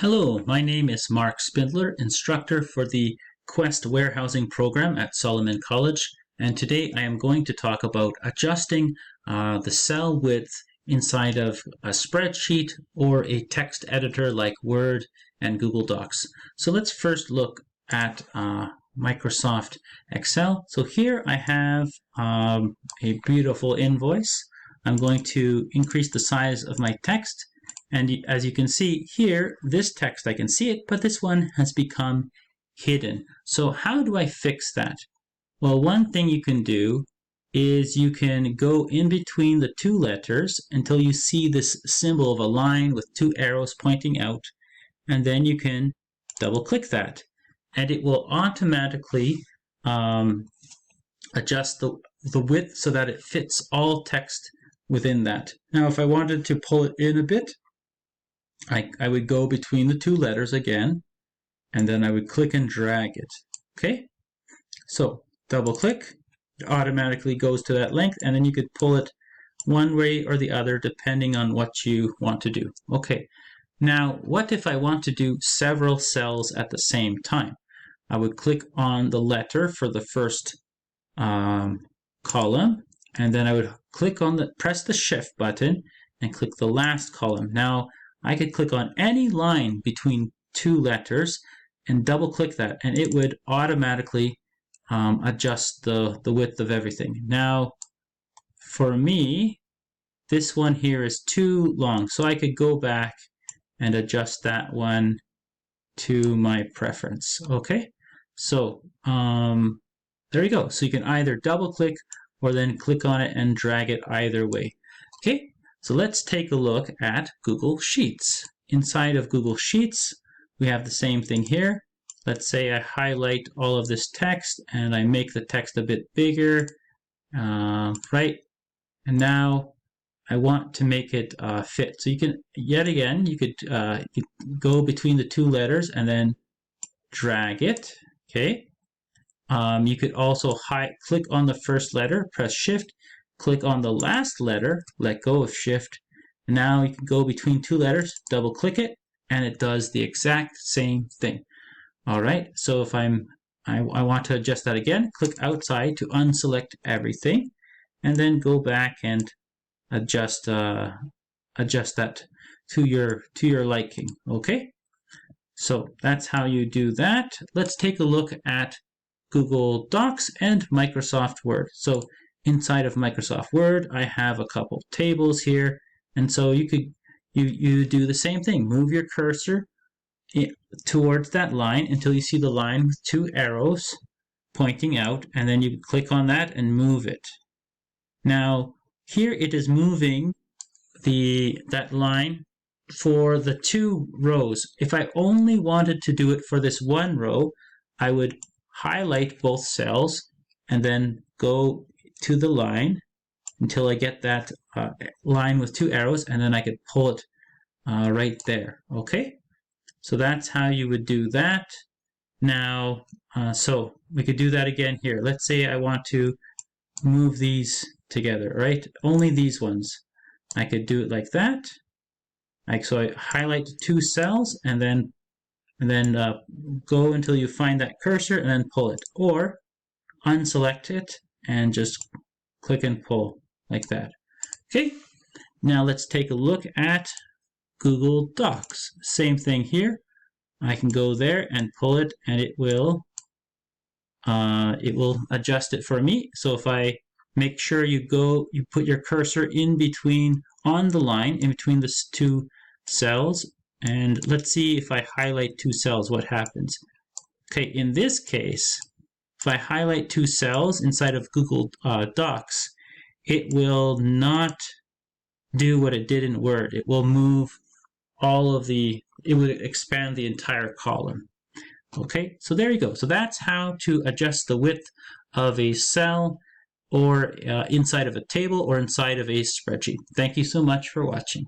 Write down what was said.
Hello, my name is Mark Spindler, instructor for the KWEST warehousing program at Solomon College, and today I am going to talk about adjusting the cell width inside of a spreadsheet or a text editor like Word and Google Docs. So let's first look at Microsoft Excel. So here I have a beautiful invoice. I'm going to increase the size of my text. And as you can see here, this text, I can see it, but this one has become hidden. So how do I fix that? Well, one thing you can do is you can go in between the two letters until you see this symbol of a line with two arrows pointing out, and then you can double click that, and it will automatically adjust the width so that it fits all text within that. Now, if I wanted to pull it in a bit, I would go between the two letters again, and then I would click and drag it. Okay, so double click, it automatically goes to that length, and then you could pull it one way or the other depending on what you want to do. Okay, now what if I want to do several cells at the same time? I would click on the letter for the first column, and then I would press the shift button and click the last column. Now I could click on any line between two letters and double click that, and it would automatically adjust the width of everything. Now, for me, this one here is too long, so I could go back and adjust that one to my preference. Okay, so there you go. So you can either double click or then click on it and drag it either way. Okay. So let's take a look at Google Sheets. Inside of Google Sheets, we have the same thing here. Let's say I highlight all of this text and I make the text a bit bigger, right? And now I want to make it fit. So you can, yet again, you could go between the two letters and then drag it, okay? You could also click on the first letter, press Shift, click on the last letter, let go of Shift. Now you can go between two letters, double click it, and it does the exact same thing. All right, so if I want to adjust that again, click outside to unselect everything, and then go back and adjust that to your liking. Okay, so that's how you do that. Let's take a look at Google Docs and Microsoft Word. So inside of Microsoft Word, I have a couple tables here, and so you do the same thing. Move your cursor towards that line until you see the line with two arrows pointing out, and then you click on that and move it. Now here it is moving that line for the two rows. If I only wanted to do it for this one row, I would highlight both cells and then go to the line until I get that line with two arrows, and then I could pull it right there. Okay, so that's how you would do that. Now, so we could do that again here. Let's say I want to move these together, right? Only these ones. I could do it like that. So I highlight two cells and then go until you find that cursor and then pull it, or unselect it and just click and pull like that. Okay, now let's take a look at Google Docs. Same thing here. I can go there and pull it, and it will adjust it for me. So if I make sure you put your cursor in between on the line in between the two cells, and let's see if I highlight two cells, what happens. Okay, in this case, if I highlight two cells inside of Google Docs, it will not do what it did in Word. It will move it would expand the entire column. Okay, so there you go. So that's how to adjust the width of a cell or inside of a table or inside of a spreadsheet. Thank you so much for watching.